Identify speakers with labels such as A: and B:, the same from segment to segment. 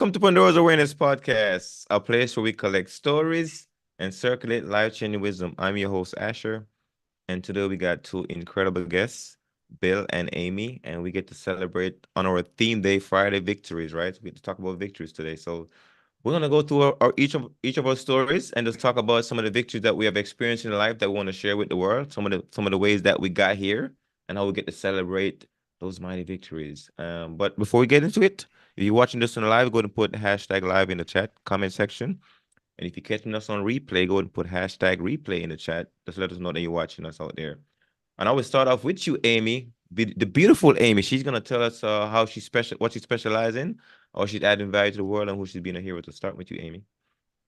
A: Welcome to Pandora's Awareness Podcast, a place where we collect stories and circulate life-changing wisdom. I'm your host, Asher, and today we got two incredible guests, Bill and Amy, and we get to celebrate on our theme day, Friday victories, right? We get to talk about victories today. So we're gonna go through each of our stories and just talk about some of the victories that we have experienced in life that we want to share with the world, some of the ways that we got here and how we get to celebrate those mighty victories. But before we get into it, if you're watching this on live, go ahead and put hashtag live in the chat comment section. And if you're catching us on replay, go ahead and put hashtag replay in the chat. Just let us know that you're watching us out there. And I will start off with you, Amy, the beautiful Amy. She's gonna tell us how she's special, what she specializes in, or she's adding value to the world, and who she's being a hero. To start with you, Amy.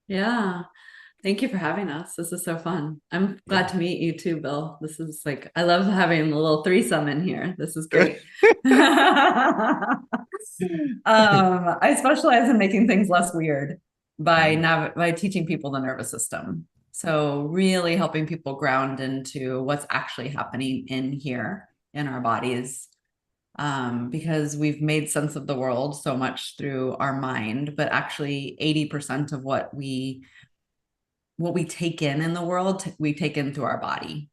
B: Yeah. Thank you for having us. This is so fun. I'm glad
A: Yeah.
B: to meet you too, Bill. This is like, I love having a little threesome in here. This is great. I specialize in making things less weird
A: Mm,
B: by teaching people the nervous system. So really helping people ground into what's actually happening in here in our bodies. Because we've made sense of the world so much through our mind, but actually 80% of what we take in the world, we take in through our body.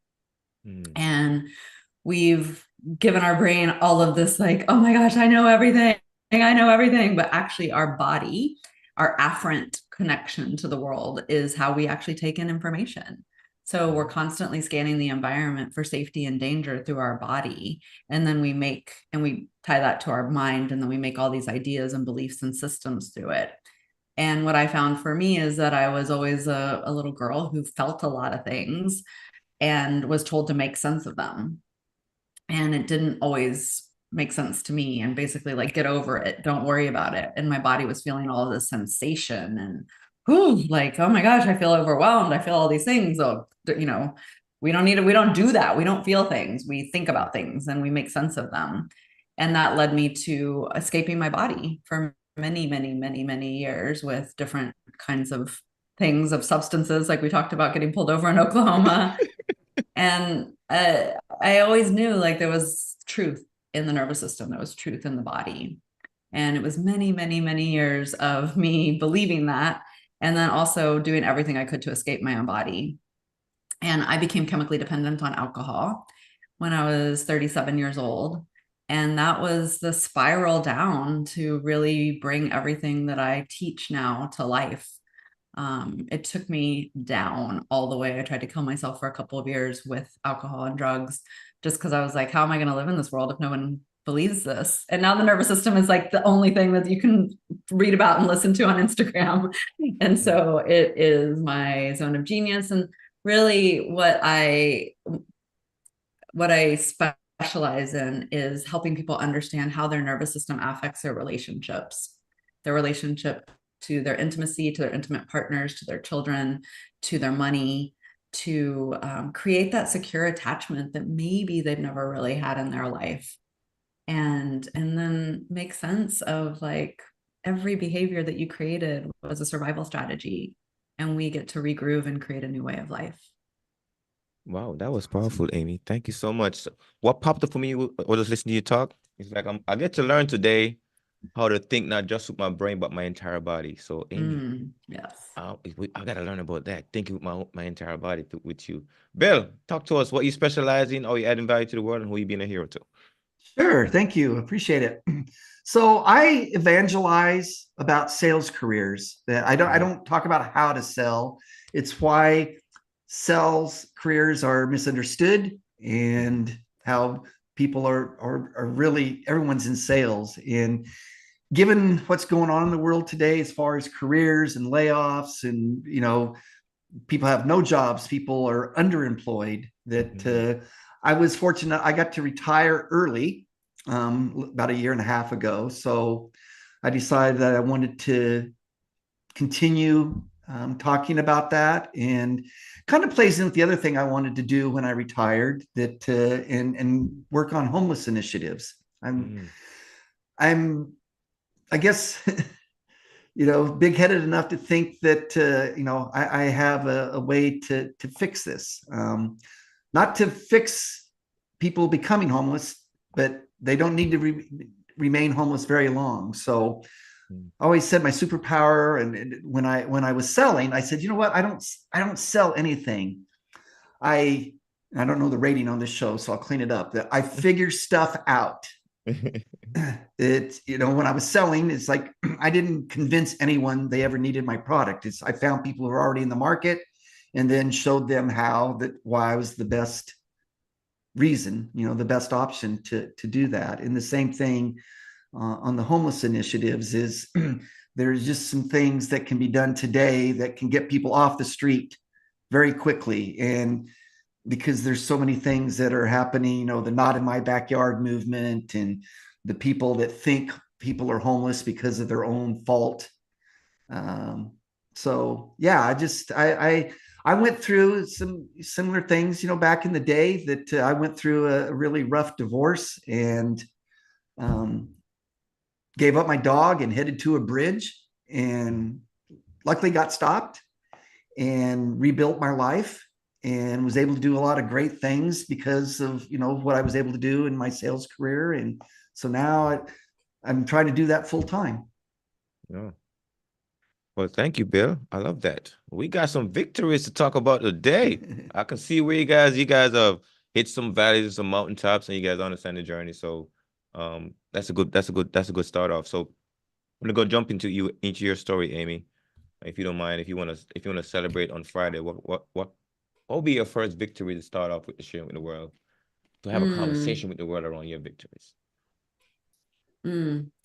A: mm,
B: And we've given our brain all of this, like, oh my gosh, I know everything. I know everything. But actually, our body, our afferent connection to the world is how we actually take in information. So we're
A: mm,
B: constantly scanning the environment for safety and danger through our body. And then we tie that to our mind. And then we make all these ideas and beliefs and systems through it. And what I found for me is that I was always a little girl who felt a lot of things and was told to make sense of them. And it didn't always make sense to me. And basically, like, get over it, don't worry about it. And my body was feeling all of this sensation and, whew, like, oh my gosh, I feel overwhelmed. I feel all these things. Oh, we don't do that. We don't feel things. We think about things and we make sense of them. And that led me to escaping my body for many, many, many, many years with different kinds of things, of substances, like we talked about getting pulled over in Oklahoma. And I always knew like there was truth in the nervous system, there was truth in the body. And it was many, many, many years of me believing that, and then also doing everything I could to escape my own body. And I became chemically dependent on alcohol when I was 37 years old. And that was the spiral down to really bring everything that I teach now to life. It took me down all the way. I tried to kill myself for a couple of years with alcohol and drugs just because I was like, how am I going to live in this world if no one believes this? And now the nervous system is like the only thing that you can read about and listen to on Instagram. And
A: mm.
B: so it is my zone of genius. And really what I specialize in is helping people understand how their nervous system affects their relationship to their intimacy, to their intimate partners, to their children, to their money, to create that secure attachment that maybe they've never really had in their life, and then make sense of like every behavior that you created was a survival strategy, and we get to regroove and create a new way of life.
A: Wow, that was powerful, Amy. Thank you so much. What popped up for me was just listening to you talk. It's like I get to learn today how to think not just with my brain but my entire body. So, Amy,
B: Yes.
A: I gotta learn about that. Thinking with my entire body with you. Bill, talk to us. What you specialize in? How you adding value to the world, and who you being a hero to?
C: Sure, thank you. Appreciate it. So I evangelize about sales careers. That I
A: Mm,
C: don't talk about how to sell. It's why sales careers are misunderstood
A: mm,
C: and how people are really everyone's in sales. And given what's going on in the world today as far as careers and layoffs and people have no jobs, people are underemployed, that
A: mm,
C: I was fortunate. I got to retire early about a year and a half ago. So I decided that I wanted to continue talking about that, and kind of plays in with the other thing I wanted to do when I retired, that and work on homeless initiatives. I'm
A: mm.
C: I'm I guess big headed enough to think that I have a way to fix this. Not to fix people becoming homeless, but they don't need to remain homeless very long. So always said my superpower, and when I was selling, I said, you know what, I don't sell anything. I don't know the rating on this show, so I'll clean it up. That I figure stuff out. It's, when I was selling, it's like I didn't convince anyone they ever needed my product. It's I found people who were already in the market and then showed them why I was the best reason, the best option to do that. And the same thing on the homeless initiatives is there's just some things that can be done today that can get people off the street very quickly. And because there's so many things that are happening, the not in my backyard movement, and the people that think people are homeless because of their own fault. So yeah, I went through some similar things, back in the day that I went through a really rough divorce, and gave up my dog and headed to a bridge, and luckily got stopped and rebuilt my life, and was able to do a lot of great things because of what I was able to do in my sales career. And so now I'm trying to do that full time.
A: Yeah. Well, thank you, Bill. I love that. We got some victories to talk about today. I can see where you guys have hit some valleys and some mountaintops, and you guys understand the journey. So, that's a good start off. So I'm gonna go jump into your story, Amy, if you don't mind. If you wanna celebrate on Friday, what will be your first victory to start off with the sharing with the world, to have a
B: Mm,
A: conversation with the world around your victories?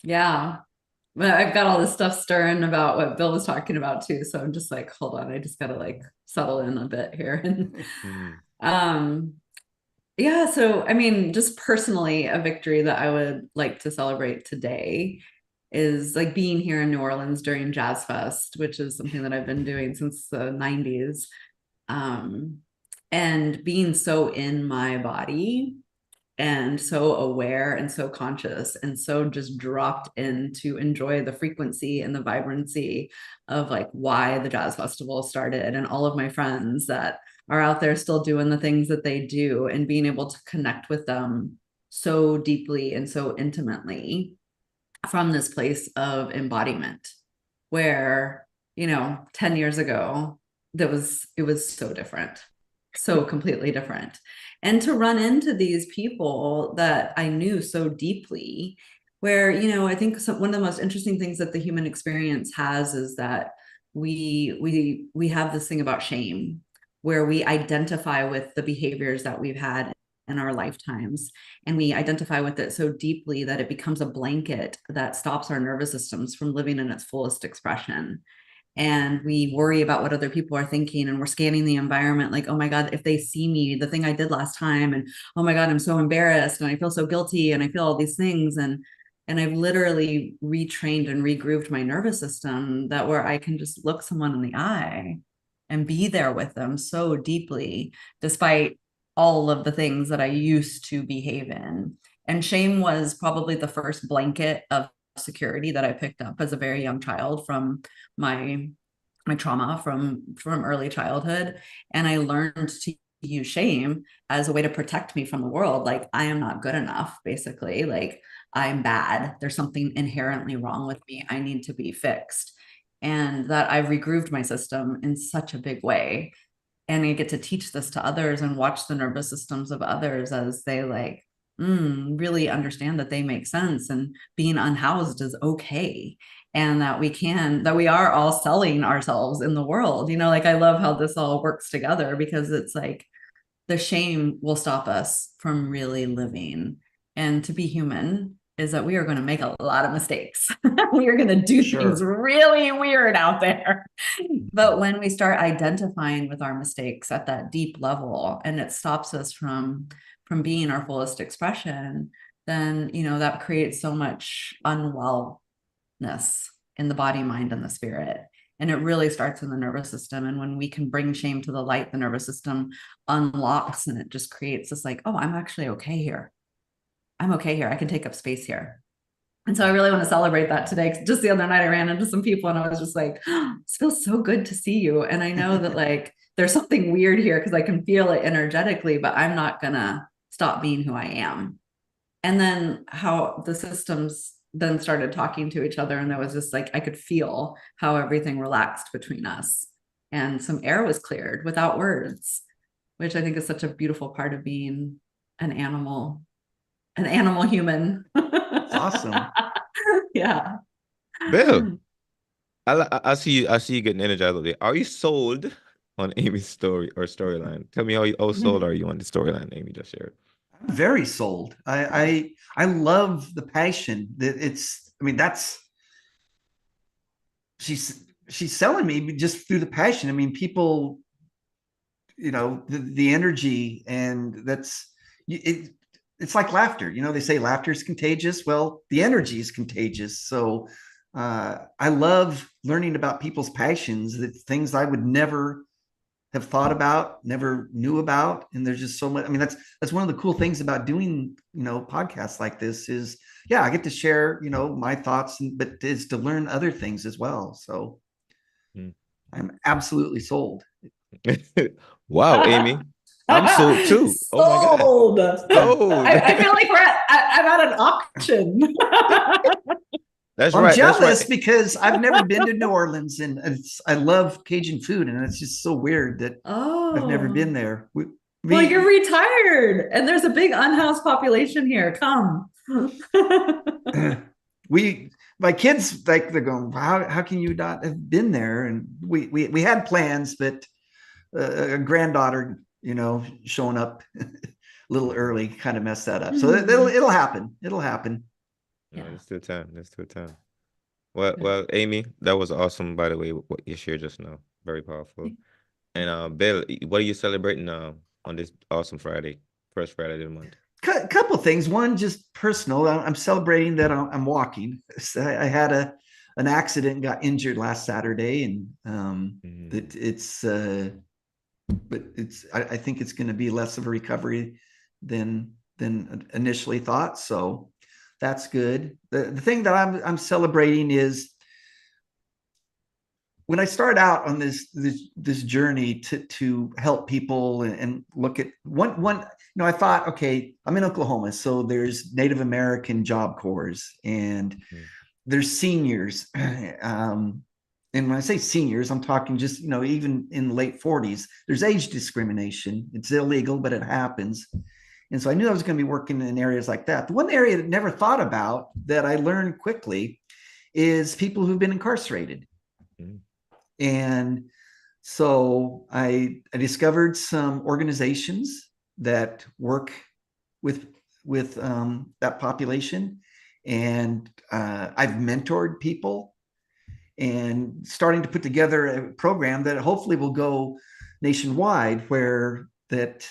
B: yeah. But I've got all this stuff stirring about what Bill was talking about too. So I'm just like, hold on, I just gotta like settle in a bit here. And
A: Mm,
B: um yeah, so I mean, just personally, a victory that I would like to celebrate today is like being here in New Orleans during Jazz Fest, which is something that I've been doing since the 90s. Um, and being so in my body and so aware and so conscious and so just dropped in to enjoy the frequency and the vibrancy of like why the jazz festival started, and all of my friends that are out there still doing the things that they do, and being able to connect with them so deeply and so intimately from this place of embodiment where 10 years ago it was so different, so completely different. And to run into these people that I knew so deeply, where I think one of the most interesting things that the human experience has is that we have this thing about shame, where we identify with the behaviors that we've had in our lifetimes, and we identify with it so deeply that it becomes a blanket that stops our nervous systems from living in its fullest expression. And we worry about what other people are thinking, and we're scanning the environment like, oh my god, if they see me, the thing I did last time, and oh my god, I'm so embarrassed, and I feel so guilty, and I feel all these things. And I've literally retrained and regrooved my nervous system that where I can just look someone in the eye and be there with them so deeply, despite all of the things that I used to behave in. And shame was probably the first blanket of security that I picked up as a very young child from my trauma from early childhood. And I learned to use shame as a way to protect me from the world. Like, I am not good enough, basically. Like, I'm bad. There's something inherently wrong with me. I need to be fixed. And that I've regrooved my system in such a big way. And I get to teach this to others and watch the nervous systems of others as they like really understand that they make sense, and being unhoused is okay, and that we are all selling ourselves in the world. Like, I love how this all works together, because it's like the shame will stop us from really living. And to be human is that we are going to make a lot of mistakes. We are going to do things
C: Sure.
B: really weird out there. But
A: mhm.
B: when we start identifying with our mistakes at that deep level, and it stops us from being our fullest expression, then that creates so much unwellness in the body, mind, and the spirit. And it really starts in the nervous system. And when we can bring shame to the light, the nervous system unlocks, and it just creates this like, oh, I'm actually okay here. I'm okay here. I can take up space here. And so I really want to celebrate that today. Just the other night, I ran into some people and I was just like, oh, this feels so good to see you. And I know that like there's something weird here because I can feel it energetically, but I'm not going to stop being who I am. And then how the systems then started talking to each other, and there was this like, I could feel how everything relaxed between us, and some air was cleared without words, which I think is such a beautiful part of being an animal human.
C: It's awesome.
B: Yeah.
A: Bill, I see you. I see you getting energized over there. Are you sold on Amy's story or storyline? Tell me how sold are you on the storyline Amy just shared?
C: I'm very sold. I love the passion that it's. I mean, that's she's selling me just through the passion. I mean, people, the energy, and it's like laughter. They say laughter is contagious. Well, the energy is contagious. So I love learning about people's passions, that things I would never have thought about, never knew about. And there's just so much. I mean, that's one of the cool things about doing, podcasts like this is, yeah, I get to share, my thoughts, but is to learn other things as well. So I'm absolutely sold.
A: Wow, Amy. I'm sold too. Oh my God.
B: Sold.
A: Sold.
B: I feel like I'm at an auction.
A: That's
C: I'm
A: right. That's
C: jealous
A: right.
C: because I've never been to New Orleans, and I love Cajun food, and it's just so weird that I've never been there.
B: Well, you're retired, and there's a big unhoused population here. Come.
C: My kids, like, they're going, how can you not have been there? And we had plans, but a granddaughter, showing up a little early kind of messed that up. So it'll happen. It'll happen.
A: Yeah, there's still time. There's still time. Well, Amy, that was awesome, by the way, what you shared just now. Very powerful. And Bill, what are you celebrating on this awesome Friday, first Friday of the month?
C: Couple of things. One, just personal. I'm celebrating that I'm walking. I had an accident and got injured last Saturday, and but I think it's going to be less of a recovery than initially thought. So that's good. The thing that I'm celebrating is when I started out on this journey to help people and look at one, I thought, okay, I'm in Oklahoma, so there's Native American Job Corps, and there's seniors. And when I say seniors, I'm talking just, even in the late 40s, there's age discrimination. It's illegal, but it happens. And so I knew I was going to be working in areas like that. The one area that I never thought about that I learned quickly is people who've been incarcerated. And so I discovered some organizations that work with that population. And I've mentored people and starting to put together a program that hopefully will go nationwide, where that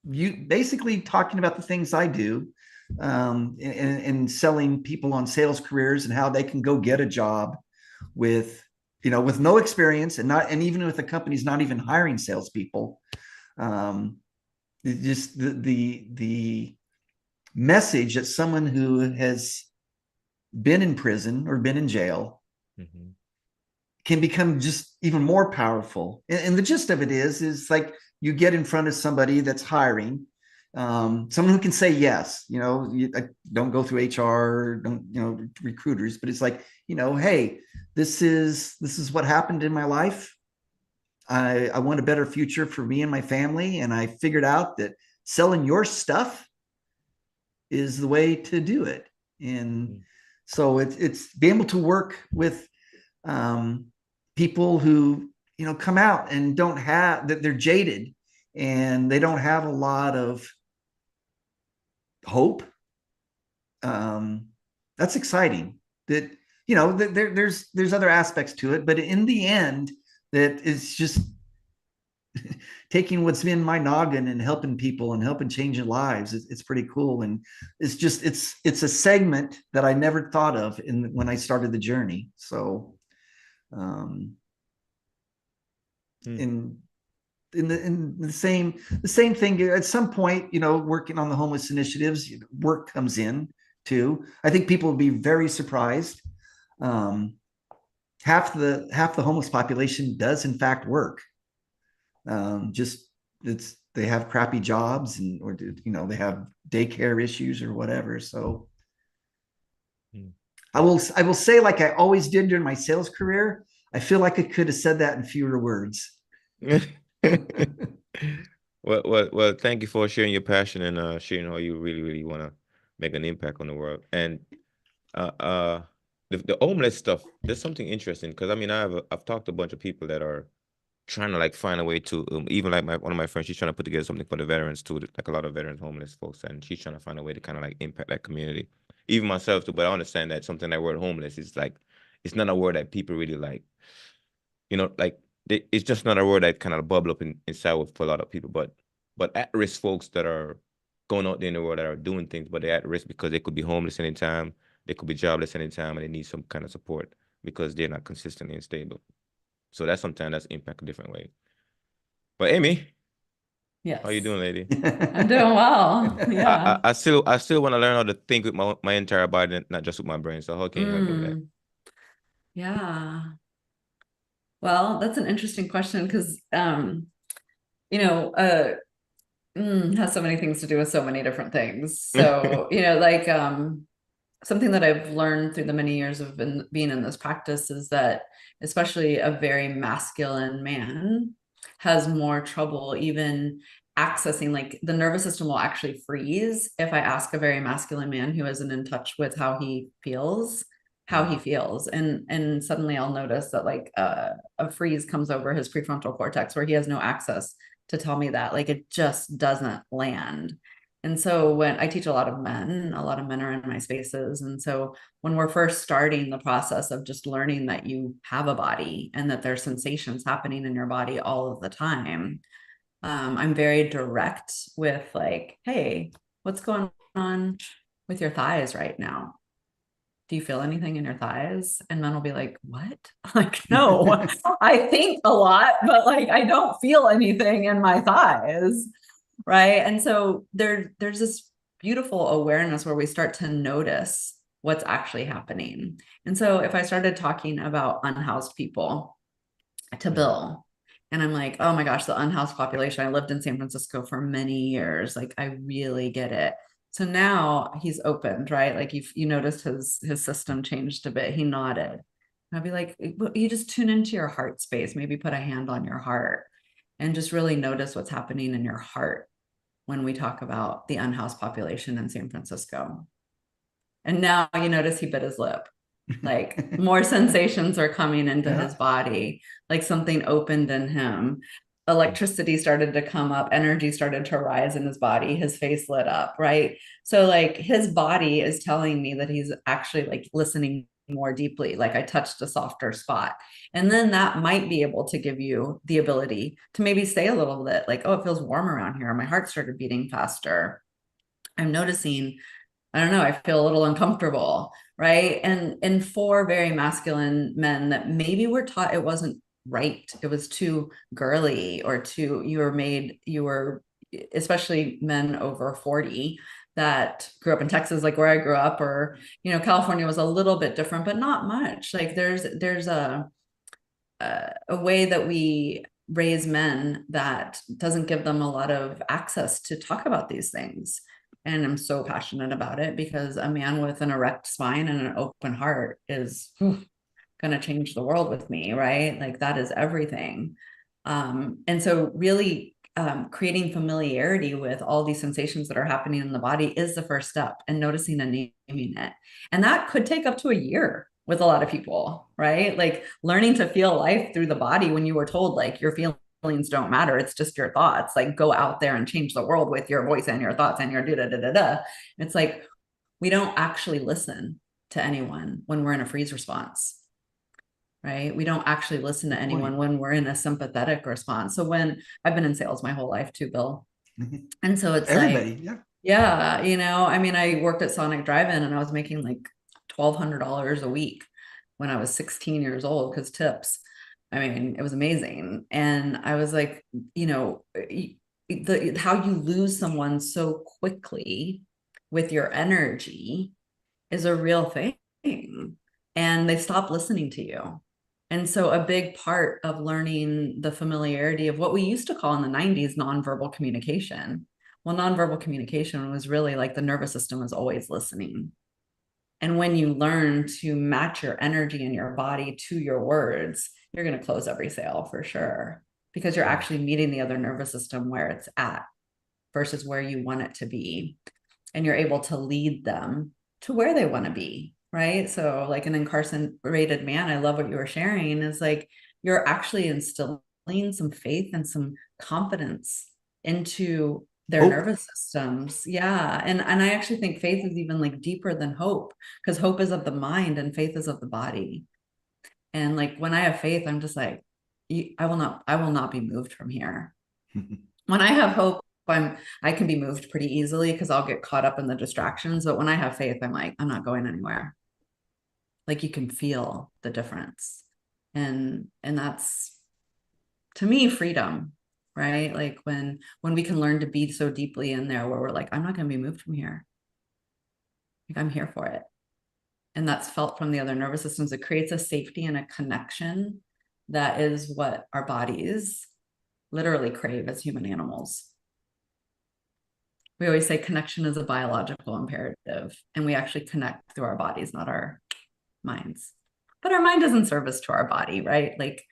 C: you basically talking about the things I do, and selling people on sales careers and how they can go get a job with no experience, and even if the company's not even hiring salespeople. Just the message that someone who has been in prison or been in jail can become just even more powerful. And the gist of it is like, you get in front of somebody that's hiring, someone who can say yes. Don't go through HR, don't recruiters, but it's like, hey, this is what happened in my life. I want a better future for me and my family, and I figured out that selling your stuff is the way to do it. And so it's being able to work with people who come out and don't have that, they're jaded and they don't have a lot of hope. That's exciting. That there's other aspects to it, but in the end, that is just taking what's in my noggin and helping people and helping change lives. It's pretty cool. And it's a segment that I never thought of when I started the journey. So in the same thing at some point, working on the homeless initiatives, work comes in too. I think people will be very surprised. Half the homeless population does in fact work. They have crappy jobs, or they have daycare issues or whatever. So I will say, like I always did during my sales career, I feel like I could have said that in fewer words.
A: Well, thank you for sharing your passion and sharing how you really, really want to make an impact on the world. And uh, uh, the homeless stuff, there's something interesting because I mean, I've talked to a bunch of people that are trying to like find a way to even like one of my friends, she's trying to put together something for the veterans too, like a lot of veterans, homeless folks, and she's trying to find a way to kind of like impact that community. Even myself too, but I understand that something like word homeless is like it's not a word that people really like, like it's just not a word that kind of bubble up inside with for a lot of people. But at risk folks that are going out there in the world that are doing things, but they're at risk because they could be homeless anytime, they could be jobless anytime, and they need some kind of support because they're not consistently and stable. So that's sometimes that's impact a different way. But Amy, how you
B: Yes.
A: doing, lady?
B: I'm doing well. Yeah.
A: I still want to learn how to think with my entire body, not just with my brain. So how can you help me with that?
B: Yeah. Well, that's an interesting question because, you know, has so many things to do with so many different things. So, like, something that I've learned through the many years of being in this practice is that especially a very masculine man has more trouble even accessing, like the nervous system will actually freeze if I ask a very masculine man who isn't in touch with how he feels, and suddenly I'll notice that like a freeze comes over his prefrontal cortex where he has no access to tell me that, like it just doesn't land. And so when I teach a lot of men are in my spaces. And so when we're first starting the process of just learning that you have a body and that there's sensations happening in your body all of the time, I'm very direct with like, hey, what's going on with your thighs right now? Do you feel anything in your thighs? And men will be like, what? Like, no, I think a lot, but like, I don't feel anything in my thighs. Right. And so there's this beautiful awareness where we start to notice what's actually happening. And so if I started talking about unhoused people to Bill, and I'm like, oh my gosh, the unhoused population. I lived in San Francisco for many years. Like, I really get it. So now he's opened, right? Like you noticed his system changed a bit. He nodded. And I'd be like, you just tune into your heart space, maybe put a hand on your heart and just really notice what's happening in your heart when we talk about the unhoused population in San Francisco. And now you notice he bit his lip. Like more sensations are coming into his body, like something opened in him. Electricity started to come up, energy started to rise in his body, his face lit up, right? So like his body is telling me that he's actually like listening more deeply, like I touched a softer spot. And then that might be able to give you the ability to maybe say a little bit like, oh, it feels warm around here. My heart started beating faster. I'm noticing, I don't know, I feel a little uncomfortable, right? And for very masculine men that maybe were taught it wasn't right, it was too girly or too, you were, especially men over 40 that grew up in Texas, like where I grew up, or California was a little bit different, but not much. Like there's a way that we raise men that doesn't give them a lot of access to talk about these things. And I'm so passionate about it because a man with an erect spine and an open heart is going to change the world with me, right? Like that is everything. And so really creating familiarity with all these sensations that are happening in the body is the first step, and noticing and naming it. And that could take up to a year with a lot of people, right? Like learning to feel life through the body when you were told like your feelings don't matter, it's just your thoughts. Like go out there and change the world with your voice and your thoughts and your da-da-da-da-da. It's like we don't actually listen to anyone when we're in a freeze response, right? We don't actually listen to anyone when we're in a sympathetic response. So when I've been in sales my whole life too, Bill. And so it's
C: everybody,
B: like, yeah, I mean, I worked at Sonic Drive-In and I was making like $1,200 a week when I was 16 years old because tips. I mean, it was amazing. And I was like, how you lose someone so quickly with your energy is a real thing. And they stop listening to you. And so a big part of learning the familiarity of what we used to call in the 90s nonverbal communication. Well, nonverbal communication was really like the nervous system is always listening. And when you learn to match your energy and your body to your words, you're going to close every sale for sure, because you're actually meeting the other nervous system where it's at versus where you want it to be. And you're able to lead them to where they want to be, right? So like an incarcerated man, I love what you were sharing, is like you're actually instilling some faith and some confidence into their nervous systems. Yeah. And I actually think faith is even like deeper than hope, because hope is of the mind and faith is of the body. And like when I have faith, I'm just like, I will not be moved from here. When I have hope, I can be moved pretty easily because I'll get caught up in the distractions. But when I have faith, I'm like, I'm not going anywhere. Like you can feel the difference. And that's, to me, freedom, right? Like when we can learn to be so deeply in there where we're like, I'm not going to be moved from here. Like I'm here for it. And that's felt from the other nervous systems. It creates a safety and a connection that is what our bodies literally crave as human animals. We always say connection is a biological imperative, and we actually connect through our bodies, not our minds. But our mind is in service to our body, right? Like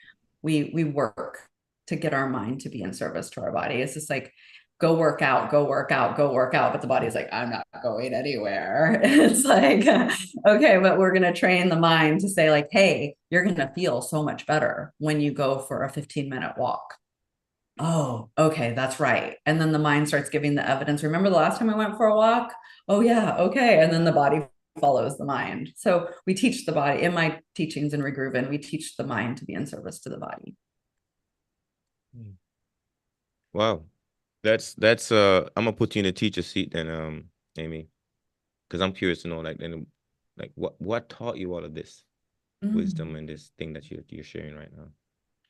B: we work to get our mind to be in service to our body. It's just like, go work out, go work out, go work out. But the body's like, I'm not going anywhere. It's like, okay, but we're going to train the mind to say like, hey, you're going to feel so much better when you go for a 15-minute walk. Oh, okay, that's right. And then the mind starts giving the evidence. Remember the last time I went for a walk? Oh yeah, okay. And then the body follows the mind. So we teach the body, in my teachings in Regroovin, we teach the mind to be in service to the body.
A: Wow. That's I'm gonna put you in the teacher seat then, Amy, because I'm curious to know like what taught you all of this wisdom and this thing that you're sharing right now.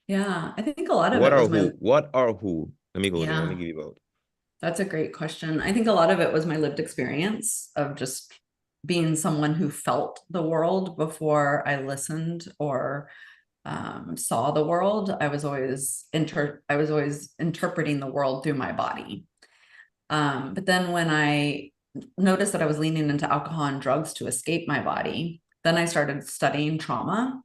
B: Yeah, I think a lot of it was
A: what are who? Let me go there. Let me
B: Yeah,
A: give you both.
B: that's a great question. I think a lot of it was my lived experience of just being someone who felt the world before I listened or saw the world. I was always interpreting the world through my body. But then when I noticed that I was leaning into alcohol and drugs to escape my body, then I started studying trauma.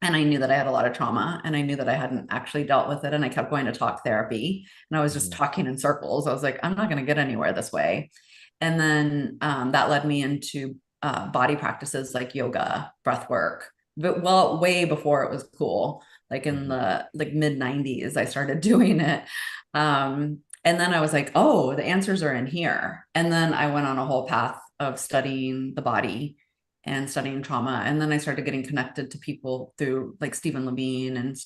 B: And I knew that I had a lot of trauma, and I knew that I hadn't actually dealt with it. And I kept going to talk therapy, and I was just talking in circles. I was like, I'm not going to get anywhere this way. And then that led me into body practices like yoga, breath work, but way before it was cool. Like in the mid 90s, I started doing it. And then I was like, oh, the answers are in here. And then I went on a whole path of studying the body and studying trauma. And then I started getting connected to people through like Stephen Levine and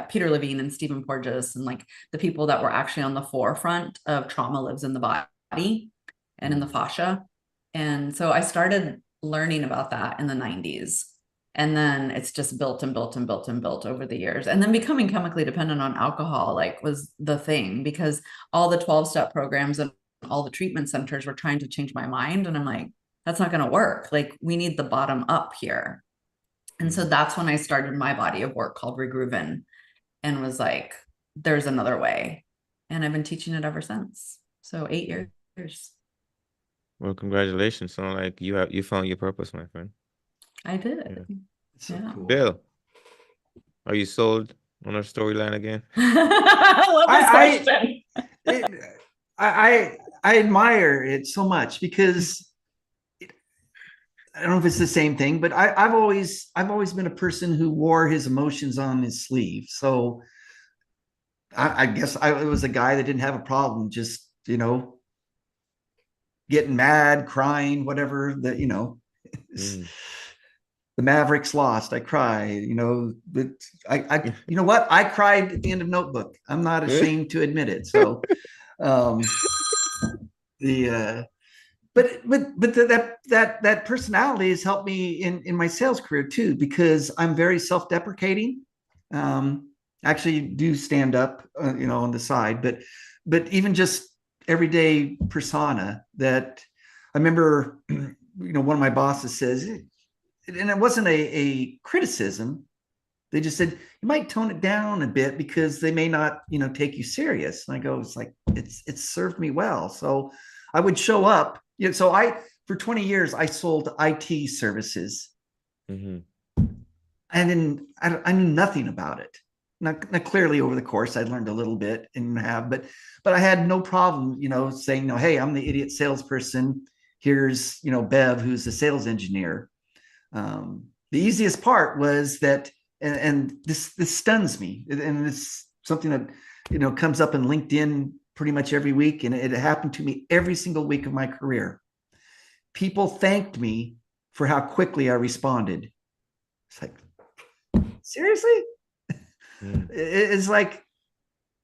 B: Peter Levine and Stephen Porges, and like the people that were actually on the forefront of trauma lives in the body and in the fascia. And so I started learning about that in the 90s. And then it's just built and built and built and built over the years. And then becoming chemically dependent on alcohol like was the thing, because all the 12-step programs and all the treatment centers were trying to change my mind. And I'm like, that's not going to work. Like we need the bottom up here. And so that's when I started my body of work called Regroovin, and was like, there's another way. And I've been teaching it ever since. So 8 years.
A: Well, congratulations. Sound like you found your purpose, my friend.
B: I did.
C: Yeah. So cool.
A: Bill, are you sold on our storyline again?
B: I love this question.
C: I admire it so much because I don't know if it's the same thing, but I've always been a person who wore his emotions on his sleeve. So I guess I was a guy that didn't have a problem just, getting mad, crying, whatever that, the Mavericks lost. I cry, but you know what? I cried at the end of Notebook. I'm not ashamed to admit it. So, that personality has helped me in my sales career too, because I'm very self-deprecating. Actually do stand up, on the side, but even just everyday persona that I remember, one of my bosses says, and it wasn't a criticism. They just said, you might tone it down a bit because they may not, take you serious. And I go, it's like, it's served me well. So I would show up. So for 20 years, I sold IT services.
A: Mm-hmm.
C: I knew nothing about it. Not clearly over the course, I learned a little bit but I had no problem, saying, no, hey, I'm the idiot salesperson. Here's, Bev, who's a sales engineer. The easiest part was that, and this stuns me, and it's something that, comes up in LinkedIn pretty much every week. And it happened to me every single week of my career. People thanked me for how quickly I responded. It's like, seriously? It's like,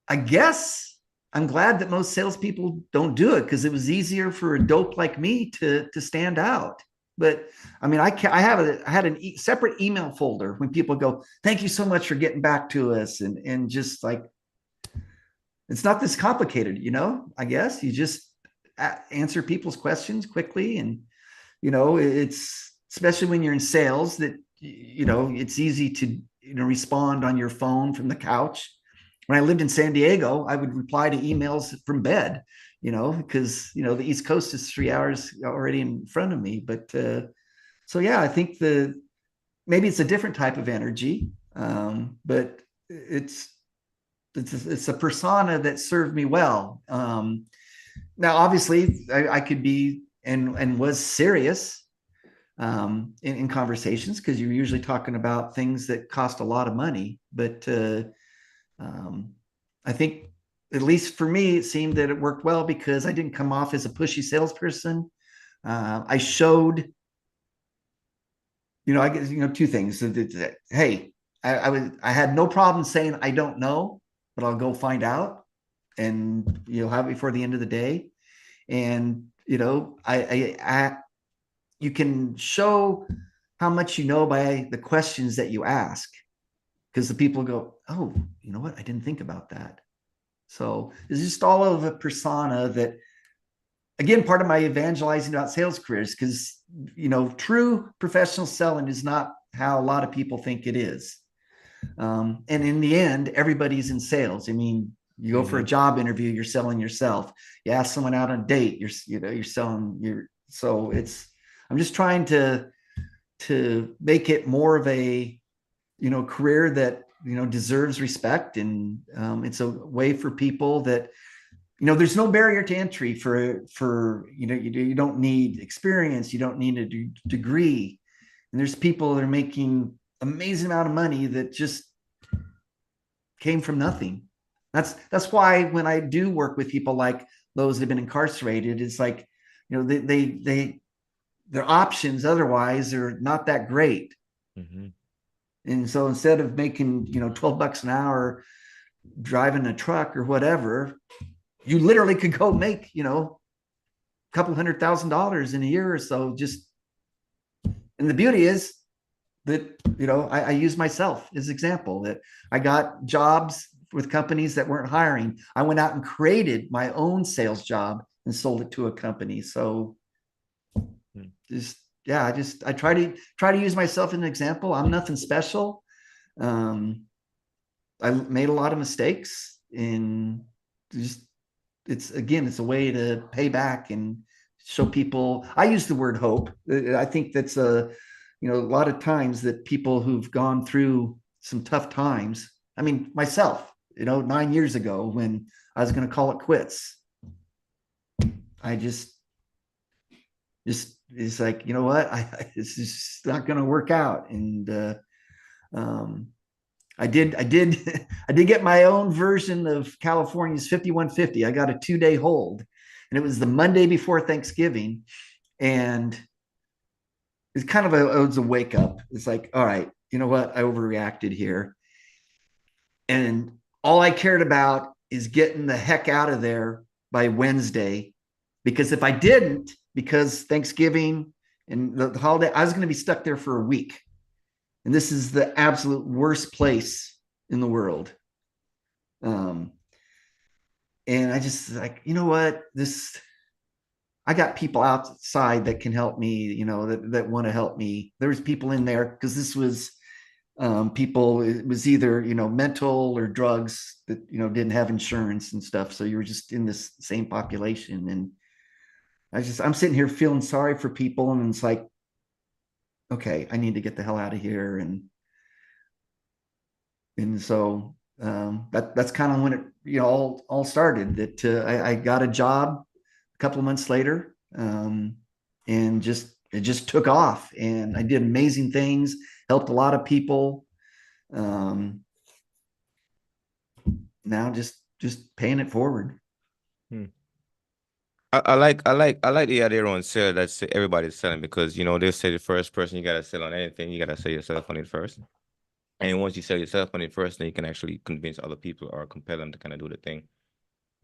C: I guess I'm glad that most salespeople don't do it, because it was easier for a dope like me to stand out. But I mean, I had a separate email folder when people go, thank you so much for getting back to us. And just like, it's not this complicated, I guess you just answer people's questions quickly. And, it's especially when you're in sales that, it's easy to, respond on your phone from the couch. When I lived in San Diego, I would reply to emails from bed, because, the East Coast is 3 hours already in front of me. But so, yeah, I think maybe it's a different type of energy, but it's a persona that served me well. Now, obviously, I could be and was serious in conversations, because you're usually talking about things that cost a lot of money. But I think, at least for me, it seemed that it worked well, because I didn't come off as a pushy salesperson. I showed, I guess, two things. Hey, I had no problem saying I don't know, but I'll go find out, and have it before the end of the day. And you can show how much you know by the questions that you ask, because the people go, oh, you know what? I didn't think about that. So it's just all of a persona that, again, part of my evangelizing about sales careers, because, true professional selling is not how a lot of people think it is. And in the end, everybody's in sales. I mean, you go for a job interview, you're selling yourself. You ask someone out on a date, you're selling so I'm just trying to make it more of a, career that, deserves respect. And it's a way for people that, there's no barrier to entry for you don't need experience. You don't need a degree. And there's people that are making amazing amount of money that just came from nothing. That's why when I do work with people like those that have been incarcerated, it's like, their options otherwise are not that great.
A: Mm-hmm.
C: And so instead of making, $12 an hour driving a truck or whatever, you literally could go make, a couple $100,000 in a year or so. And the beauty is that, I use myself as example, that I got jobs with companies that weren't hiring. I went out and created my own sales job and sold it to a company. So I try to use myself as an example. I'm nothing special. I made a lot of mistakes, and it's a way to pay back and show people. I use the word hope. I think that's a lot of times that people who've gone through some tough times. I mean, myself, 9 years ago when I was going to call it quits, I just it's like, what, this is not going to work out. And I did get my own version of California's 5150. I got a 2-day hold, and it was the Monday before Thanksgiving. And it's kind of it was a wake up. It's like, all right, you know what? I overreacted here. And all I cared about is getting the heck out of there by Wednesday. Because if I didn't, because Thanksgiving and the holiday, I was going to be stuck there for a week. And this is the absolute worst place in the world. And I just like, what, I got people outside that can help me, that want to help me. There was people in there, because this was people, it was either, mental or drugs that, didn't have insurance and stuff. So you were just in this same population. And I'm sitting here feeling sorry for people, and it's like, okay, I need to get the hell out of here. And so that's kind of when it, all started. That I got a job a couple of months later, and it just took off, and I did amazing things, helped a lot of people. Now just paying it forward.
A: Hmm. I like the idea on sale that everybody's selling, because they say the first person you gotta sell on anything, you gotta sell yourself on it first. And once you sell yourself on it first, then you can actually convince other people or compel them to kind of do the thing.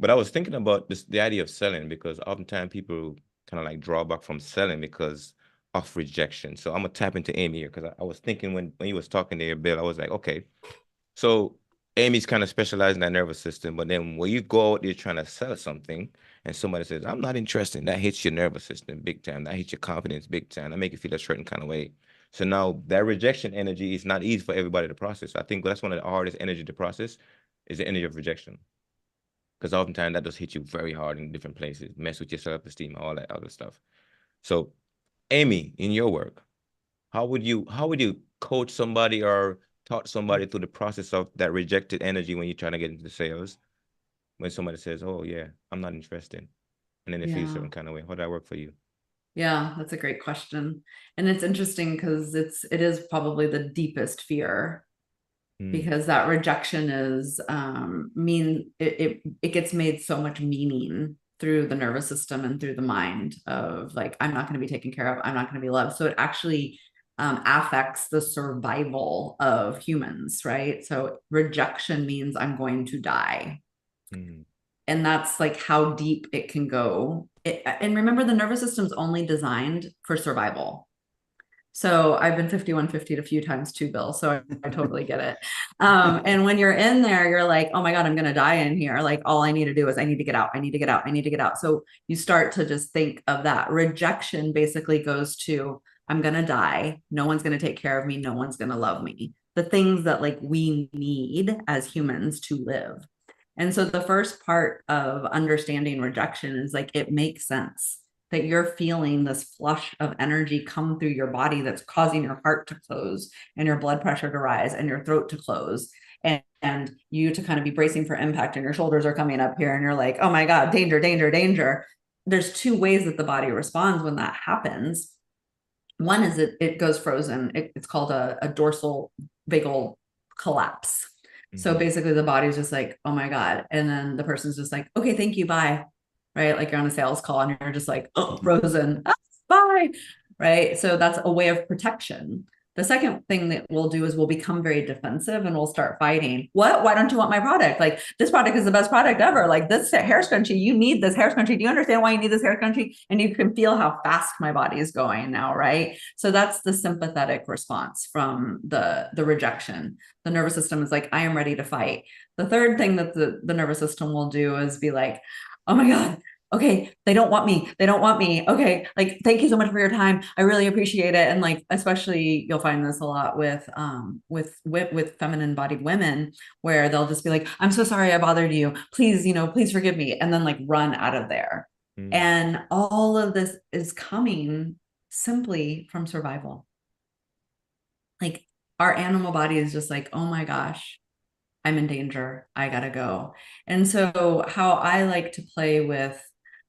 A: But I was thinking about the idea of selling, because oftentimes people kind of like draw back from selling because of rejection. So I'm gonna tap into Amy here, because I was thinking when you was talking there, Bill, I was like, okay, so Amy's kind of specialized in that nervous system, but then when you go out there trying to sell something and somebody says, I'm not interested, that hits your nervous system big time. That hits your confidence big time. That make you feel a certain kind of way. So now that rejection energy is not easy for everybody to process. I think that's one of the hardest energy to process is the energy of rejection. Because oftentimes that does hit you very hard in different places, mess with your self-esteem, all that other stuff. So Amy, in your work, how would you coach somebody or talk somebody through the process of that rejected energy when you're trying to get into sales? When somebody says, "Oh yeah, I'm not interested," and then they feel a
B: Yeah.
A: certain kind of way. How did that work for you?
B: Yeah, that's a great question. And it's interesting because it is probably the deepest fear,
A: Mm,
B: because that rejection is it gets made so much meaning through the nervous system and through the mind of like, I'm not going to be taken care of, I'm not going to be loved. So it actually affects the survival of humans, right? So rejection means I'm going to die.
A: mm,
B: And that's like how deep it can go. And remember, the nervous system's only designed for survival. So I've been 5150 a few times too, Bill. So I totally get it. And when you're in there, you're like, oh my God, I'm going to die in here. Like, all I need to do is I need to get out. I need to get out. I need to get out. So you start to just think of that. Rejection basically goes to, I'm going to die. No one's going to take care of me. No one's going to love me. The things that like we need as humans to live. And so the first part of understanding rejection is like, it makes sense that you're feeling this flush of energy come through your body that's causing your heart to close and your blood pressure to rise and your throat to close, and you to kind of be bracing for impact, and your shoulders are coming up here and you're like, oh my God, danger, danger, danger. There's two ways that the body responds when that happens. One is it goes frozen. It's called a dorsal vagal collapse. So
A: mm,
B: basically the body's just like, oh my God. And then the person's just like, okay, thank you, bye. Right? Like you're on a sales call and you're just like, oh, frozen, bye. Right? So that's a way of protection. The second thing that we'll do is we'll become very defensive and we'll start fighting. What? Why don't you want my product? Like, this product is the best product ever. Like, this hair scrunchie, you need this hair scrunchie. Do you understand why you need this hair scrunchie? And you can feel how fast my body is going now, right? So that's the sympathetic response from the rejection. The nervous system is like, I am ready to fight. The third thing that the nervous system will do is be like, oh my God, okay, they don't want me. They don't want me. Okay, like, thank you so much for your time. I really appreciate it. And like, especially you'll find this a lot with feminine bodied women, where they'll just be like, I'm so sorry I bothered you. Please, please forgive me. And then like run out of there.
A: mm,
B: And all of this is coming simply from survival. Like, our animal body is just like, oh my gosh, I'm in danger. I gotta go. And so, how I like to play with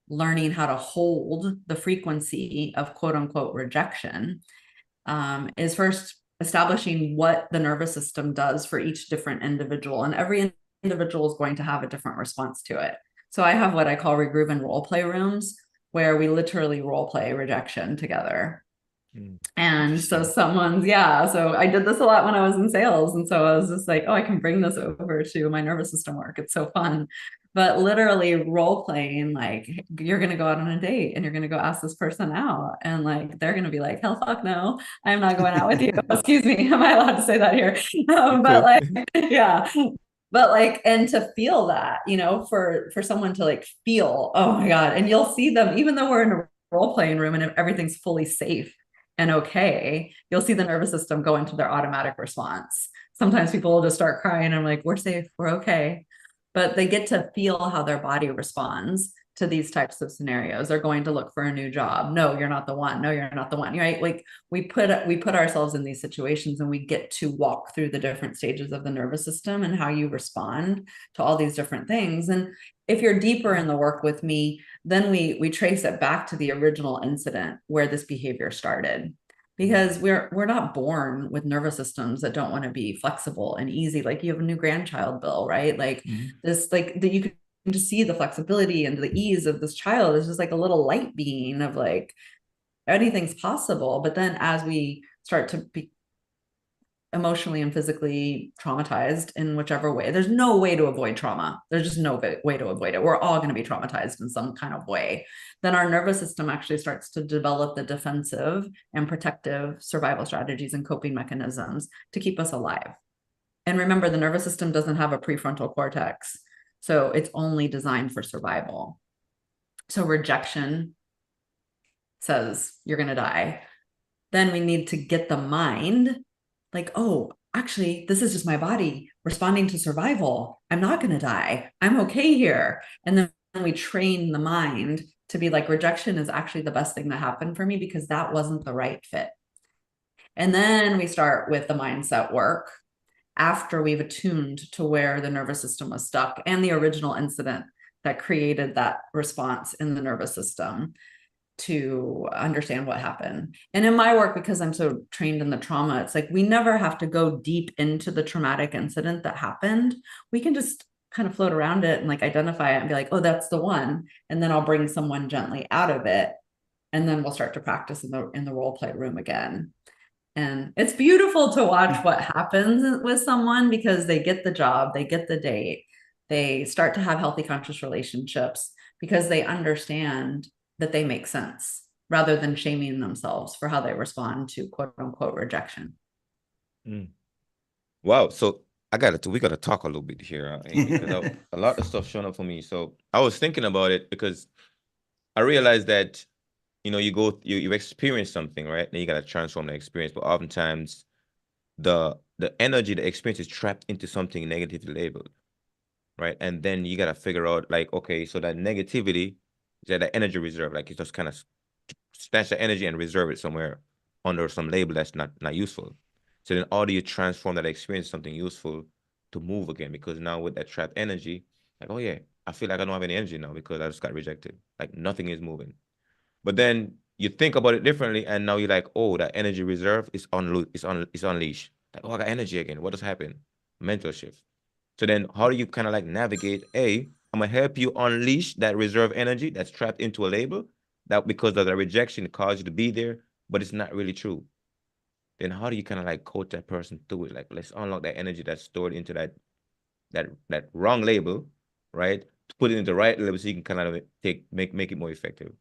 B: learning how to hold the frequency of quote unquote rejection is first establishing what the nervous system does for each different individual. And every individual is going to have a different response to it. So, I have what I call regroove and role play rooms, where we literally role play rejection together.
A: mm.
B: And so
A: Interesting.
B: so I did this a lot when I was in sales. And so I was just like, oh, I can bring this over to my nervous system work. It's so fun. But literally role playing, like, you're going to go out on a date and you're going to go ask this person out. And like, they're going to be like, hell fuck no, I'm not going out with you. Excuse me. Am I allowed to say that here?
A: You
B: But
A: could.
B: like, yeah. But like, and to feel that, for someone to like feel, oh my God. And you'll see them, even though we're in a role playing room and everything's fully safe and okay, you'll see the nervous system go into their automatic response. Sometimes people will just start crying. And I'm like, we're safe, we're okay. But they get to feel how their body responds. to these types of scenarios. They're going to look for a new job. No, you're not the one. No, you're not the one. Right? Like we put ourselves in these situations, and we get to walk through the different stages of the nervous system and how you respond to all these different things. And if you're deeper in the work with me, then we trace it back to the original incident where this behavior started. Because we're not born with nervous systems that don't want to be flexible and easy. Like you have a new grandchild, Bill, right? Like this, like that you can just see the flexibility and the ease of this child is just like a little light being of like anything's possible. But then as we start to be emotionally and physically traumatized in whichever way, there's no way to avoid trauma. There's just no way to avoid it. We're all going to be traumatized in some kind of way. Then our nervous system actually starts to develop the defensive and protective survival strategies and coping mechanisms to keep us alive. And remember, the nervous system doesn't have a prefrontal cortex, so it's only designed for survival. So rejection says you're going to die. Then we need to get the mind like, oh, actually, this is just my body responding to survival. I'm not going to die. I'm okay here. And then we train the mind to be like, rejection is actually the best thing that happened for me because that wasn't the right fit. And then we start with the mindset work after we've attuned to where the nervous system was stuck and the original incident that created that response in the nervous system, to understand what happened. And in my work, because I'm so trained in the trauma, it's like we never have to go deep into the traumatic incident that happened. We can just kind of float around it and like identify it and be like, oh, that's the one. And then I'll bring someone gently out of it. And then we'll start to practice in the role play room again. And it's beautiful to watch what happens with someone because they get the job, they get the date, they start to have healthy conscious relationships because they understand that they make sense rather than shaming themselves for how they respond to quote unquote rejection.
A: Wow. So we got to talk a little bit here, Amy, because a lot of stuff showing up for me. So I was thinking about it because I realized that, you experience something, right? And you got to transform the experience. But oftentimes the energy, the experience is trapped into something negatively labeled, right? And then you got to figure out like, okay, so that negativity, that energy reserve, like you just kind of snatch the energy and reserve it somewhere under some label that's not useful. So then how do you transform that experience into something useful to move again? Because now with that trapped energy, like, oh yeah, I feel like I don't have any energy now because I just got rejected. Like nothing is moving. But then you think about it differently, and now you're like, oh, that energy reserve is unleashed. Like, oh, I got energy again. What has happened? Mental shift. So then how do you kind of like navigate, I'm gonna help you unleash that reserve energy that's trapped into a label that because of the rejection caused you to be there, but it's not really true. Then how do you kind of like coach that person through it? Like, let's unlock that energy that's stored into that wrong label, right? To put it into the right label so you can kind of make it more effective.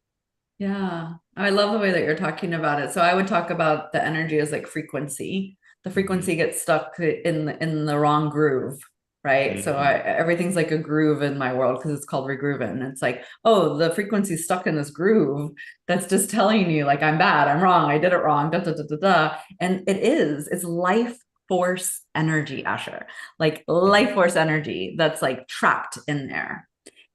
B: Yeah, I love the way that you're talking about it. So I would talk about the energy as like frequency. The frequency gets stuck in the wrong groove, right? So everything's like a groove in my world because it's called regrooving. It's like, oh, the frequency's stuck in this groove that's just telling you like I'm bad, I'm wrong, I did it wrong, da da da da da. And it's life force energy, Asher, like life force energy that's like trapped in there.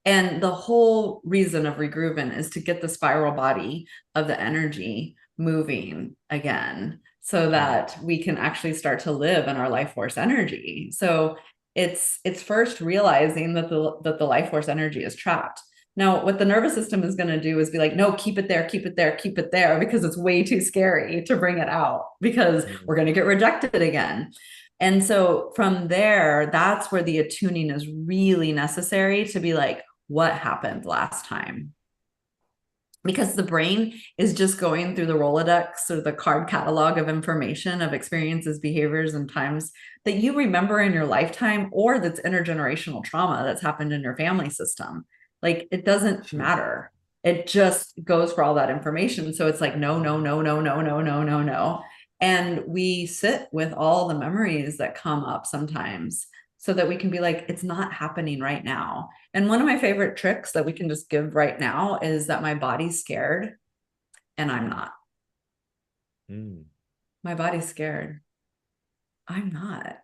B: And the whole reason of regrooving is to get the spiral body of the energy moving again so that we can actually start to live in our life force energy. So it's first realizing that the life force energy is trapped. Now, what the nervous system is going to do is be like, no, keep it there, keep it there, keep it there, because it's way too scary to bring it out because we're going to get rejected again. And so from there, that's where the attuning is really necessary to be like, what happened last time? Because the brain is just going through the Rolodex or the card catalog of information of experiences, behaviors, and times that you remember in your lifetime, or that's intergenerational trauma that's happened in your family system. Like it doesn't matter. It just goes for all that information. So it's like, no, no, no, no, no, no, no, no, no. And we sit with all the memories that come up sometimes so that we can be like, it's not happening right now. And one of my favorite tricks that we can just give right now is that my body's scared and I'm not. My body's scared. I'm not.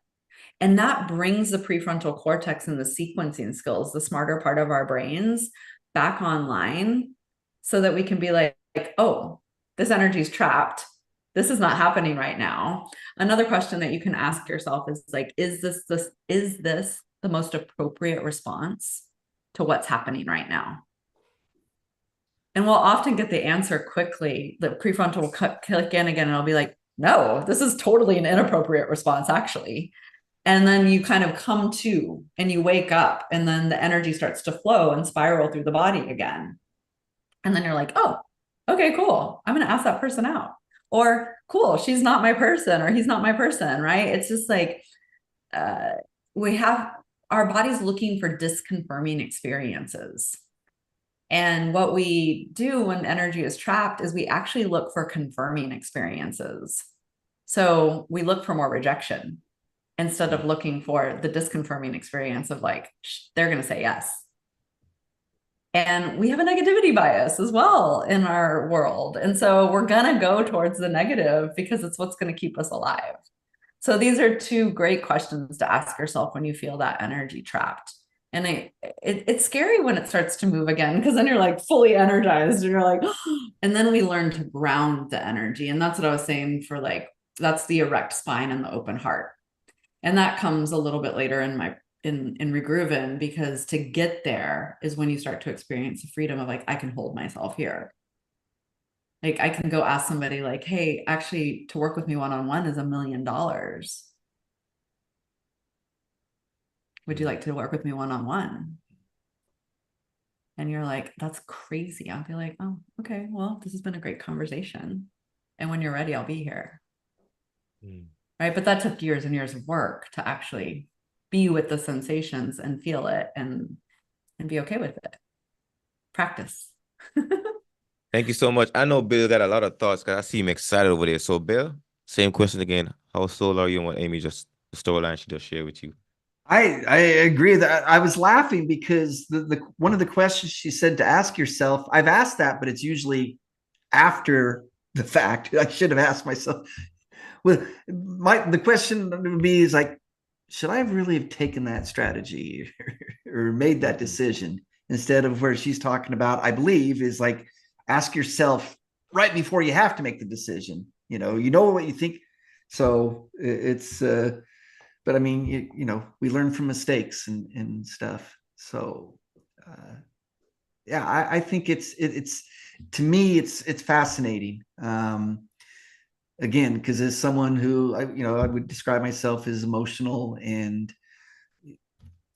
B: And that brings the prefrontal cortex and the sequencing skills, the smarter part of our brains, back online so that we can be like, oh, this energy is trapped. This is not happening right now. Another question that you can ask yourself is like, is this the most appropriate response to what's happening right now? And we'll often get the answer quickly. The prefrontal will click in again, and it'll be like, no, this is totally an inappropriate response, actually. And then you kind of come to and you wake up, and then the energy starts to flow and spiral through the body again. And then you're like, oh, okay, cool. I'm going to ask that person out. Or cool, she's not my person, or he's not my person, right? It's just like we have our bodies looking for disconfirming experiences. And what we do when energy is trapped is we actually look for confirming experiences. So we look for more rejection instead of looking for the disconfirming experience of like, they're going to say yes. And we have a negativity bias as well in our world. And so we're going to go towards the negative because it's what's going to keep us alive. So these are two great questions to ask yourself when you feel that energy trapped. And it's scary when it starts to move again, because then you're like fully energized and you're like, and then we learn to ground the energy. And that's what I was saying for like, that's the erect spine and the open heart. And that comes a little bit later in my in Regroovin, because to get there is when you start to experience the freedom of like, I can hold myself here. Like I can go ask somebody like, hey, actually to work with me one-on-one is $1 million. Would you like to work with me one-on-one? And you're like, that's crazy. I'll be like, oh, okay, well, this has been a great conversation. And when you're ready, I'll be here. Right. But that took years and years of work to actually be with the sensations and feel it and be okay with it. Practice.
A: Thank you so much. I know Bill got a lot of thoughts because I see him excited over there. So Bill, same question again. How sold are you on what Amy just, the storyline she just shared with you?
C: I agree that I was laughing because the one of the questions she said to ask yourself, I've asked that, but it's usually after the fact. I should have asked myself. Well, the question would be is like, should I really have taken that strategy or made that decision, instead of where she's talking about, I believe, is like, ask yourself right before you have to make the decision. You know what you think. So it's but I mean, we learn from mistakes and stuff. So yeah, I think it's to me, it's fascinating. Again, because as someone who I would describe myself as emotional, and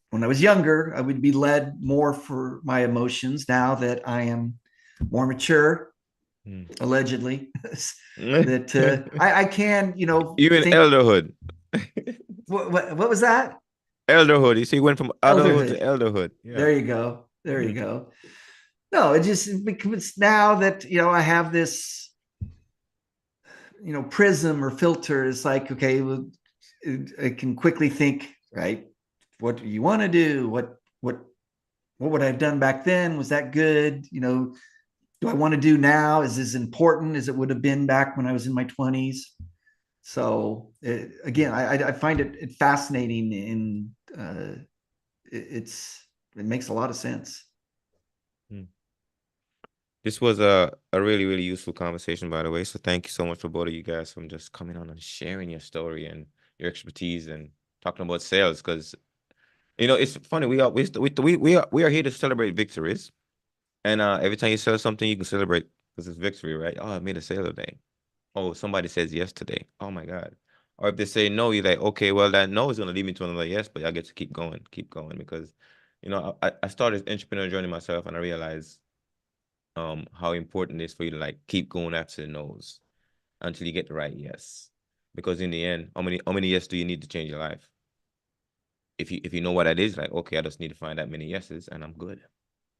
C: when I was younger, I would be led more for my emotions. Now that I am more mature, allegedly, that I can,
A: you in elderhood.
C: What was that?
A: Elderhood. You see, went from adulthood to elderhood.
C: Yeah. There you go. There you go. No, it just becomes now that I have this prism or filter. It's like, okay, well, I can quickly think, right, what do you want to do? What would I have done back then? Was that good? Do I want to do now? Is this important as it would have been back when I was in my 20s? So again, I find it fascinating, and it makes a lot of sense.
A: This was a really, really useful conversation, by the way. So thank you so much for both of you guys from just coming on and sharing your story and your expertise and talking about sales. Because it's funny, we are here to celebrate victories, and every time you sell something, you can celebrate because it's victory, right? Oh, I made a sale today. Oh, somebody says yes today. Oh my God. Or if they say no, you're like, okay, well, that no is going to lead me to another yes, but I get to keep going because, I started this entrepreneur journey myself, and I realized how important it is for you to like keep going after the no's until you get the right yes. Because in the end, how many yes do you need to change your life? If you know what that is, like, okay, I just need to find that many yeses and I'm good.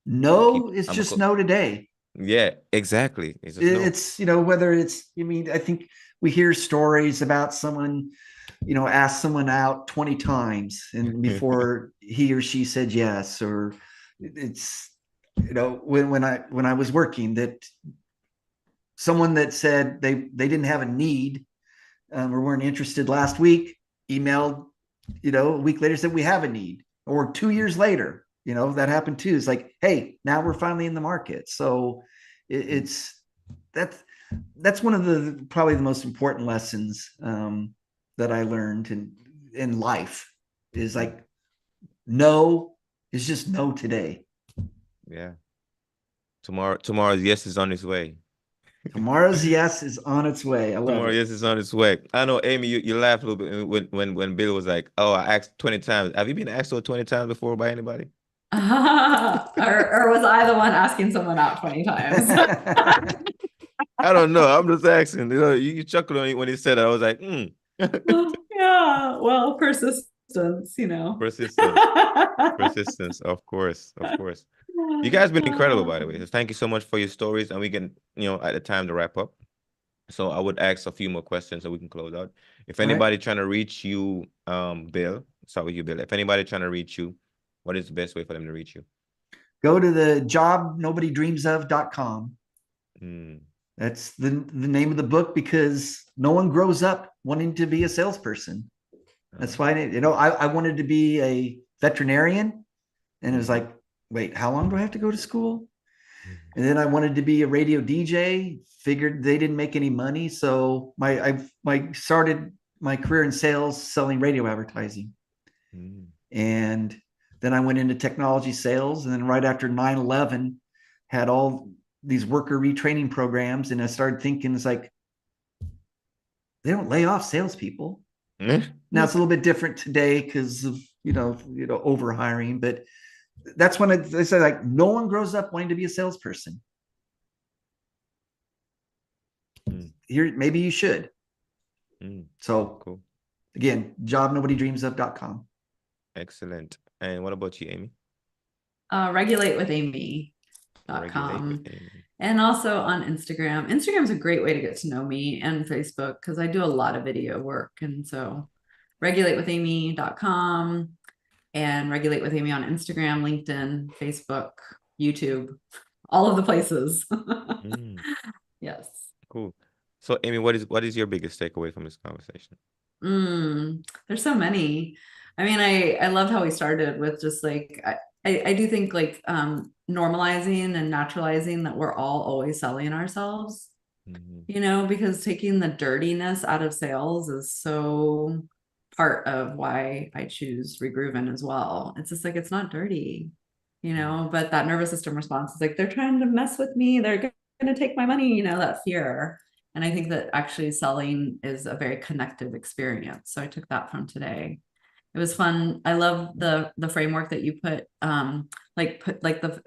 C: No, it's just no today.
A: Yeah, exactly.
C: It's whether it's, I think we hear stories about someone, asked someone out 20 times and before he or she said yes. Or it's, when I was working, that someone that said they didn't have a need or weren't interested last week, emailed, a week later, said we have a need, or 2 years later, that happened too. It's like, hey, now we're finally in the market. So it's that's one of the probably the most important lessons that I learned in life is like no is just no today.
A: Yeah. Tomorrow's yes is on its way.
C: Tomorrow's yes is on its way. I love
A: Tomorrow,
C: it.
A: yes, is on its way. I know, Amy, you laughed a little bit when Bill was like, "Oh, I asked 20 times." Have you been asked so 20 times before by anybody?
B: Or was I the one asking someone out 20 times?
A: I don't know. I'm just asking. You chuckled when he said that. I was like,
B: Yeah, well, persistence,
A: Persistence, persistence. Of course, of course. You guys been incredible, by the way. So thank you so much for your stories, and we can, at the time to wrap up. So I would ask a few more questions so we can close out. If
C: All right.
A: anybody trying to reach you, Bill, start with you, Bill. If anybody trying to reach you, what is the best way for them to reach you?
C: Go to the jobnobodydreamsof.com.
A: Mm.
C: That's the name of the book because no one grows up wanting to be a salesperson. That's why, I wanted to be a veterinarian, and it was like, wait, how long do I have to go to school? And then I wanted to be a radio DJ, figured they didn't make any money. So I started my career in sales, selling radio advertising. And then I went into technology sales. And then right after 9/11, had all these worker retraining programs. And I started thinking, it's like, they don't lay off salespeople. Now it's a little bit different today because of, over hiring, but that's when they say like, no one grows up wanting to be a salesperson. Here, maybe you should. So
A: cool.
C: Again, jobnobodydreamsof.com.
A: Excellent. And what about you, Amy?
B: Regulatewithamy.com. And also on Instagram. Instagram's a great way to get to know me, and Facebook, because I do a lot of video work. And so regulatewithamy.com and Regulate with Amy on Instagram, LinkedIn, Facebook, YouTube, all of the places. Yes.
A: Cool. So Amy, what is your biggest takeaway from this conversation?
B: There's so many. I mean, I loved how we started with just like, I do think like normalizing and naturalizing that we're all always selling ourselves, because taking the dirtiness out of sales is so part of why I choose Regrooven as well. It's just like, it's not dirty, but that nervous system response is like, they're trying to mess with me. They're going to take my money, that fear. And I think that actually selling is a very connective experience. So I took that from today. It was fun. I love the framework that you put the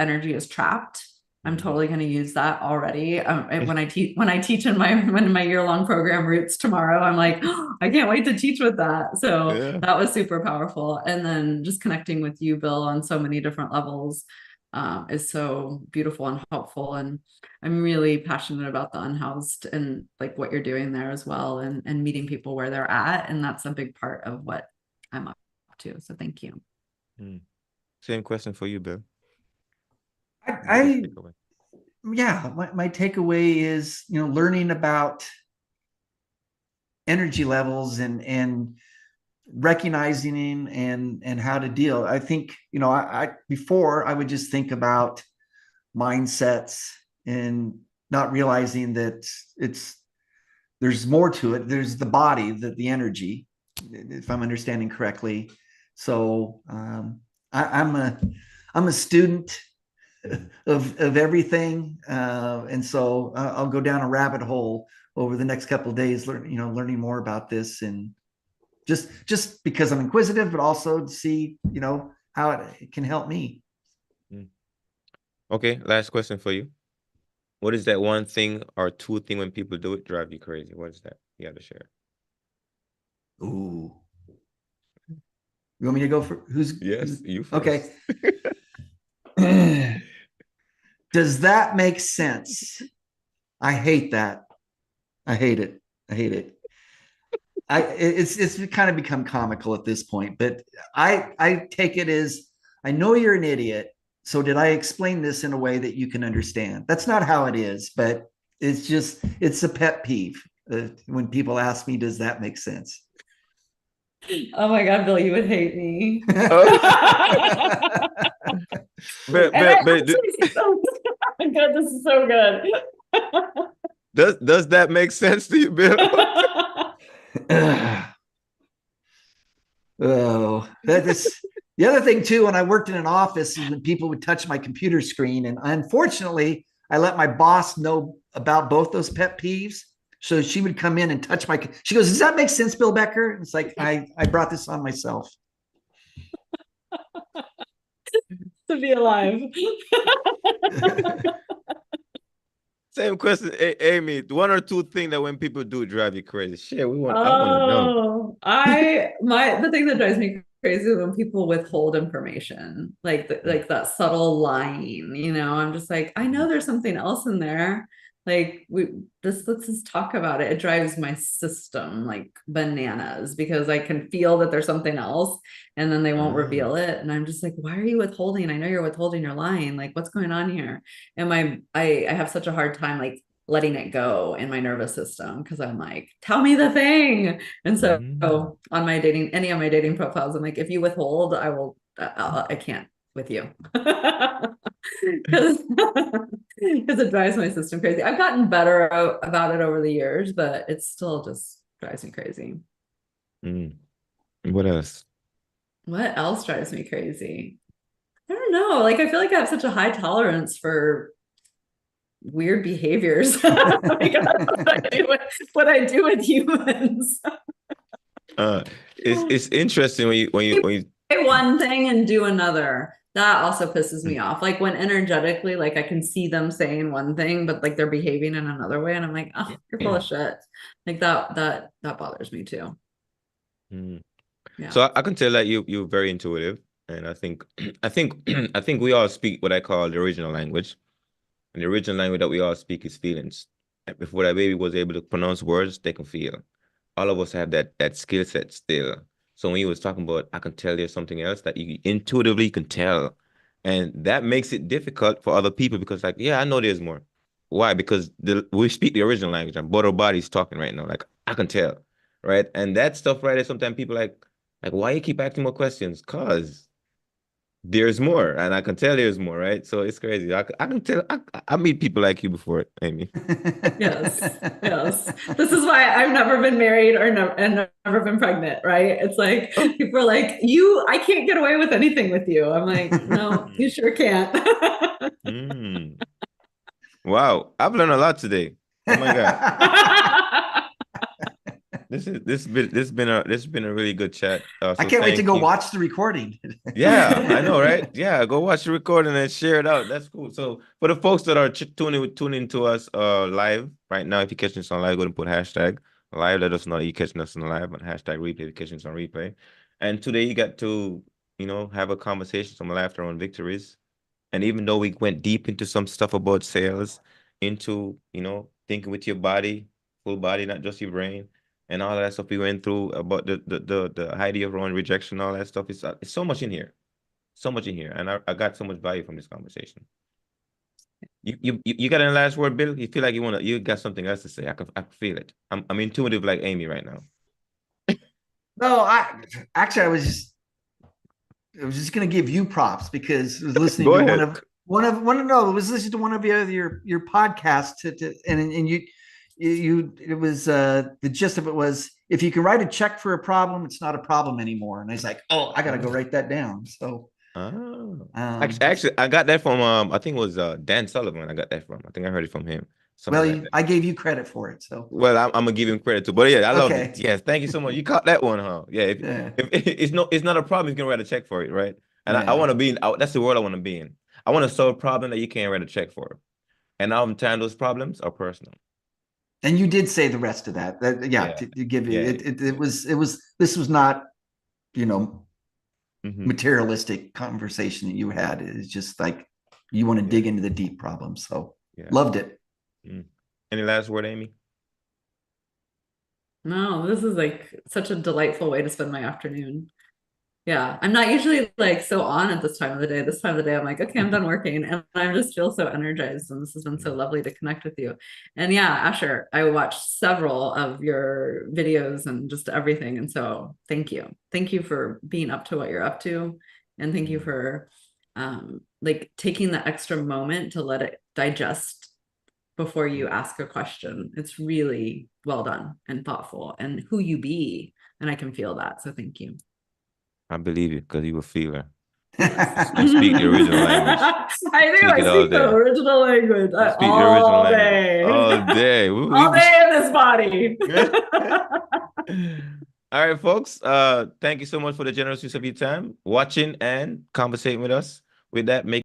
B: energy is trapped. I'm totally going to use that already. When I teach in my year-long program Roots tomorrow, I'm like, oh, I can't wait to teach with that. So that was super powerful. And then just connecting with you, Bill, on so many different levels is so beautiful and helpful. And I'm really passionate about the unhoused and like what you're doing there as well, and meeting people where they're at. And that's a big part of what I'm up to. So thank you.
A: Same question for you, Bill.
C: My takeaway is, learning about energy levels and recognizing and how to deal. I think, before I would just think about mindsets and not realizing that there's more to it. There's the body, the energy, if I'm understanding correctly. So I'm a student of everything, and so I'll go down a rabbit hole over the next couple of days, learning more about this, and just because I'm inquisitive, but also to see how it can help me.
A: Okay, last question for you. What is that one thing or two thing when people do it drive you crazy? What is that? You got to share.
C: Ooh. You want me to go for
A: Yes, you first.
C: Okay. Does that make sense? I hate that. I hate it. It's kind of become comical at this point, but I take it as, I know you're an idiot. So did I explain this in a way that you can understand? That's not how it is, but it's a pet peeve when people ask me, does that make sense?
B: Oh my God, Bill, you would hate me.
A: but
B: And I
A: but
B: actually, so good. This is so good.
A: does that make sense to you, Bill?
C: Oh, that's the other thing too. When I worked in an office, is when people would touch my computer screen, and unfortunately, I let my boss know about both those pet peeves. So she would come in and touch my. She goes, "Does that make sense, Bill Becker?" And it's like I brought this on myself.
B: To be alive.
A: Same question, Amy. One or two things that when people do drive you crazy. Shit, I want to know.
B: Oh, the thing that drives me crazy is when people withhold information, like like that subtle lying, I'm just like, I know there's something else in there. Like let's just talk about it. It drives my system like bananas because I can feel that there's something else and then they won't reveal it. And I'm just like, why are you withholding? I know you're withholding, you're lying. Like, what's going on here? And I have such a hard time like letting it go in my nervous system because I'm like, tell me the thing. And so on any of my dating profiles, I'm like, if you withhold, I can't with you. Because it drives my system crazy. I've gotten better about it over the years, but it still just drives me crazy.
A: What else?
B: What else drives me crazy? I don't know. Like, I feel like I have such a high tolerance for weird behaviors. Like, what I do with humans.
A: It's interesting when you
B: say one thing and do another. That also pisses me off. Like when energetically, like I can see them saying one thing, but like they're behaving in another way, and I'm like, oh, you're full of shit. Like that bothers me too.
A: Yeah. So I can tell that you're very intuitive, and I think I think we all speak what I call the original language, and the original language that we all speak is feelings. Before that baby was able to pronounce words, they can feel. All of us have that skill set still. So when he was talking about, I can tell there's something else that you intuitively can tell. And that makes it difficult for other people because like, yeah, I know there's more. Why? Because we speak the original language and both our bodies talking right now. Like, I can tell, right? And that stuff right there, sometimes people like, why you keep asking more questions? Cause there's more, and I can tell there's more, right? So it's crazy. I can tell. I meet people like you before, Amy.
B: Yes. This is why I've never been married and never been pregnant, right? It's like people are like, I can't get away with anything with you. I'm like, no, you sure can't.
A: Wow, I've learned a lot today. Oh my God. This has been a really good chat. So
C: I can't wait to go
A: you.
C: watch the recording.
A: Yeah, I know, right? Yeah, go watch the recording and share it out. That's cool. So for the folks that are tuning to us live right now, if you're catching us on live, go and put hashtag live. Let us know that you're catching us on live and hashtag replay if you're catching us on replay. And today you got to, have a conversation, some laughter on victories. And even though we went deep into some stuff about sales, into, thinking with your body, full body, not just your brain, and all that stuff we went through about the idea of wrong rejection, all that stuff. It's so much in here. So much in here. And I got so much value from this conversation. You got any last word, Bill? You feel like you got something else to say. I can feel it. I'm intuitive like Amy right now.
C: No, I was just going to give you props because I was listening to one of your podcasts and it was the gist of it was if you can write a check for a problem, it's not a problem anymore. And I was like, oh, I got to go write that down. So
A: actually, I got that from I think it was Dan Sullivan. I got that from. I think I heard it from him.
C: I gave you credit for it. So
A: I'm gonna give him credit too. But yeah, I love it. Yes, thank you so much. You caught that one, huh? Yeah. If it's not a problem, you can write a check for it, right? And I want to be in. That's the world I want to be in. I want to solve a problem that you can't write a check for, and oftentimes those problems are personal.
C: And you did say the rest of that. To give you it was this was not materialistic conversation that you had. It's just like you want to dig into the deep problems. So loved it.
A: Any last word, Amy?
B: No, this is like such a delightful way to spend my afternoon. Yeah, I'm not usually like so on at this time of the day. This time of the day, I'm like, okay, I'm done working, and I just feel so energized. And this has been so lovely to connect with you. And yeah, Asher, I watched several of your videos and just everything. And so thank you for being up to what you're up to, and thank you for like taking the extra moment to let it digest before you ask a question. It's really well done and thoughtful and who you be. And I can feel that. So thank you.
A: I believe it because you a feeler.
B: Yes.
A: And speak the original language.
B: I do.
A: Speak
B: I
A: it all
B: speak the
A: day.
B: original language
A: You speak the
B: all
A: original
B: day.
A: language. All day.
B: All day in this body.
A: All right, folks. Thank you so much for the generous use of your time, watching and conversating with us. With that, make